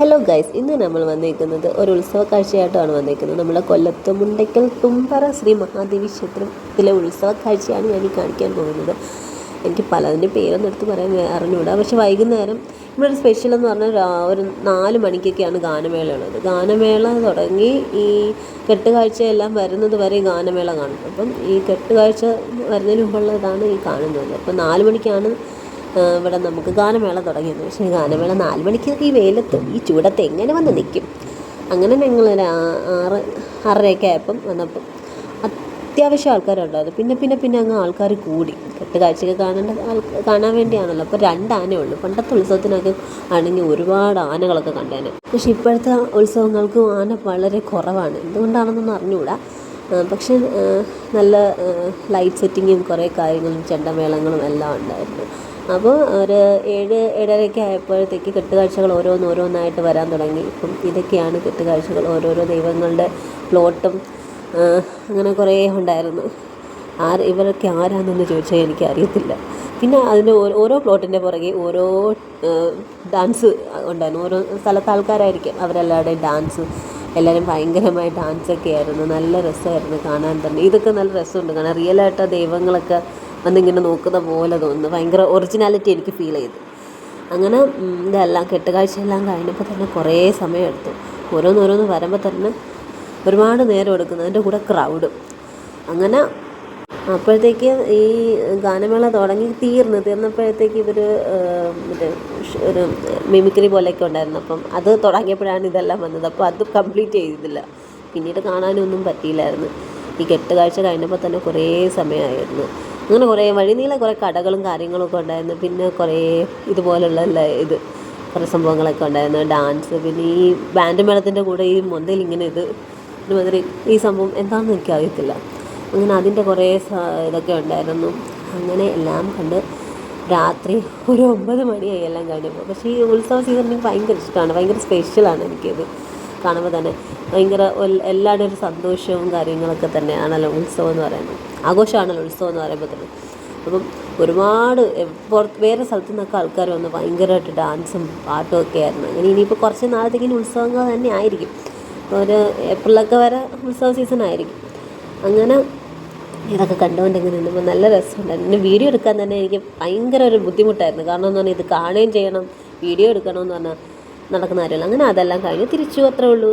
Hello guys, ഇന്ന് നമ്മൾ വന്നേക്കുന്നത് ഒരു ഉത്സവ കാഴ്ചയായിട്ടാണ് വന്നേക്കുന്നത്. നമ്മളെ കൊല്ലത്ത് മുണ്ടയ്ക്കൽ തുമ്പറ ശ്രീ മഹാദേവി ക്ഷേത്രത്തിലെ ഉത്സവ കാഴ്ചയാണ് ഞാൻ ഈ കാണിക്കാൻ പോകുന്നത്. എനിക്ക് പലതിൻ്റെ പേരൊന്നും എടുത്ത് പറയാൻ അറിഞ്ഞുകൂടാ. പക്ഷേ വൈകുന്നേരം ഇവിടെ ഒരു സ്പെഷ്യൽ എന്ന് പറഞ്ഞാൽ ഒരു 4 മണിക്കൊക്കെയാണ് ഗാനമേള ഉള്ളത്. ഗാനമേള തുടങ്ങി ഈ കെട്ടുകാഴ്ചയെല്ലാം വരുന്നത് വരെ ഗാനമേള കാണും. അപ്പം ഈ കെട്ടുകാഴ്ച വരുന്നതിന് മുമ്പുള്ളതാണ് ഈ കാണുന്നത്. അപ്പം 4 മണിക്കാണ് ഇവിടെ നമുക്ക് ഗാനമേള തുടങ്ങിയത്. പക്ഷേ ഗാനമേള 4 മണിക്കൊക്കെ ഈ വെയിലത്ത് ഈ ചൂടത്ത് എങ്ങനെ വന്ന് നിൽക്കും? അങ്ങനെ ഞങ്ങൾ 6:30 ആയപ്പം വന്നപ്പം അത്യാവശ്യം ആൾക്കാരുണ്ടായിരുന്നു. പിന്നെ അങ്ങ് ആൾക്കാർ കൂടി. കെട്ടുകാഴ്ചയൊക്കെ കാണാൻ വേണ്ടിയാണല്ലോ. അപ്പോൾ 2 ആനയേ ഉള്ളൂ. പണ്ടത്തെ ഉത്സവത്തിനൊക്കെ ആണെങ്കിൽ ഒരുപാട് ആനകളൊക്കെ കണ്ടേനെ. പക്ഷേ ഇപ്പോഴത്തെ ഉത്സവങ്ങൾക്ക് ആന വളരെ കുറവാണ്. എന്തുകൊണ്ടാണെന്നൊന്നും അറിഞ്ഞുകൂടാ. പക്ഷേ നല്ല ലൈറ്റ് സെറ്റിങ്ങും കുറേ കാര്യങ്ങളും ചെണ്ടമേളങ്ങളും എല്ലാം ഉണ്ടായിരുന്നു. അപ്പോൾ ഒരു 7-7:30 ആയപ്പോഴത്തേക്ക് കെട്ടുകാഴ്ചകൾ ഓരോന്നായിട്ട് വരാൻ തുടങ്ങി. ഇപ്പം ഇതൊക്കെയാണ് കെട്ടുകാഴ്ചകൾ. ഓരോരോ ദൈവങ്ങളുടെ പ്ലോട്ടും അങ്ങനെ കുറേ ഉണ്ടായിരുന്നു. ഇവരൊക്കെ ആരാണെന്ന് ചോദിച്ചാൽ എനിക്കറിയത്തില്ല. പിന്നെ അതിൻ്റെ ഓരോ പ്ലോട്ടിൻ്റെ പുറകെ ഓരോ ഡാൻസ് ഉണ്ടായിരുന്നു. ഓരോ സ്ഥലത്തെ ആൾക്കാരായിരിക്കും അവരെല്ലാവരുടെയും ഡാൻസ്. എല്ലാവരും ഭയങ്കരമായി ഡാൻസൊക്കെ ആയിരുന്നു. നല്ല രസമായിരുന്നു കാണാൻ തന്നെ. ഇതൊക്കെ നല്ല രസമുണ്ട് കാണാൻ. റിയലായിട്ട് ദൈവങ്ങളൊക്കെ വന്നിങ്ങനെ നോക്കുന്ന പോലെ തോന്നുന്നു. ഭയങ്കര ഒറിജിനാലിറ്റി എനിക്ക് ഫീൽ ചെയ്തു. അങ്ങനെ ഇതെല്ലാം കെട്ടുകാഴ്ചയെല്ലാം കഴിഞ്ഞപ്പോൾ തന്നെ കുറേ സമയമെടുത്തു. ഓരോന്ന് വരുമ്പോൾ തന്നെ ഒരുപാട് നേരം എടുക്കുന്നു. അതിൻ്റെ കൂടെ ക്രൗഡും. അങ്ങനെ അപ്പോഴത്തേക്ക് ഈ ഗാനമേള തുടങ്ങി തീർന്നപ്പോഴത്തേക്ക് ഇവർ മറ്റേ ഒരു മിമിക്രി പോലെയൊക്കെ ഉണ്ടായിരുന്നു. അപ്പം അത് തുടങ്ങിയപ്പോഴാണ് ഇതെല്ലാം വന്നത്. അപ്പോൾ അത് കംപ്ലീറ്റ് ചെയ്തില്ല. പിന്നീട് കാണാനൊന്നും പറ്റിയില്ലായിരുന്നു. ഈ കെട്ടുകാഴ്ച കഴിഞ്ഞപ്പോൾ തന്നെ കുറേ സമയമായിരുന്നു. അങ്ങനെ കുറേ വഴിനീളെ കുറേ കടകളും കാര്യങ്ങളൊക്കെ ഉണ്ടായിരുന്നു. പിന്നെ കുറേ ഇതുപോലുള്ള കുറേ സംഭവങ്ങളൊക്കെ ഉണ്ടായിരുന്നു. ഡാൻസ്, പിന്നെ ഈ ബാൻഡ് മേളത്തിൻ്റെ കൂടെ ഈ മൊന്തയിൽ ഇങ്ങനെ ഒരുമാതിരി ഈ സംഭവം എന്താണെന്ന് എനിക്കറിയത്തില്ല. അങ്ങനെ അതിൻ്റെ കുറേ ഇതൊക്കെ ഉണ്ടായിരുന്നു. അങ്ങനെ എല്ലാം കണ്ട് രാത്രി ഒരു 9 മണിയായി എല്ലാം കഴിഞ്ഞപ്പോൾ. പക്ഷേ ഈ ഉത്സവ സീസൺ എനിക്ക് ഭയങ്കര ഇഷ്ടമാണ്. ഭയങ്കര സ്പെഷ്യലാണ് എനിക്കിത് കാണുമ്പോൾ തന്നെ. ഭയങ്കര എല്ലാവരുടെയും ഒരു സന്തോഷവും കാര്യങ്ങളൊക്കെ തന്നെയാണല്ലോ ഉത്സവം എന്ന് പറയുന്നത്. ആഘോഷമാണല്ലോ ഉത്സവം എന്ന് പറയുമ്പോൾ തന്നെ. അപ്പം ഒരുപാട് വേറെ സ്ഥലത്തു നിന്നൊക്കെ ആൾക്കാർ വന്ന് ഭയങ്കരമായിട്ട് ഡാൻസും പാട്ടും ഒക്കെ ആയിരുന്നു. അങ്ങനെ ഇനിയിപ്പോൾ കുറച്ച് നാളത്തേക്ക് ഇനി ഉത്സവങ്ങൾ തന്നെ ആയിരിക്കും. ഒരു ഏപ്രിലൊക്കെ വരെ ഉത്സവ സീസൺ ആയിരിക്കും. അങ്ങനെ ഇതൊക്കെ കണ്ടുകൊണ്ടിങ്ങനെ നിന്നപ്പോൾ നല്ല രസമുണ്ടായിരുന്നു. പിന്നെ വീഡിയോ എടുക്കാൻ തന്നെ എനിക്ക് ഭയങ്കര ഒരു ബുദ്ധിമുട്ടായിരുന്നു. കാരണം എന്ന് പറഞ്ഞാൽ ഇത് കാണുകയും ചെയ്യണം, വീഡിയോ എടുക്കണമെന്ന് പറഞ്ഞാൽ നടക്കുന്ന കാര്യമല്ല. അങ്ങനെ അതെല്ലാം കഴിഞ്ഞ് തിരിച്ചു, അത്രേ ഉള്ളൂ.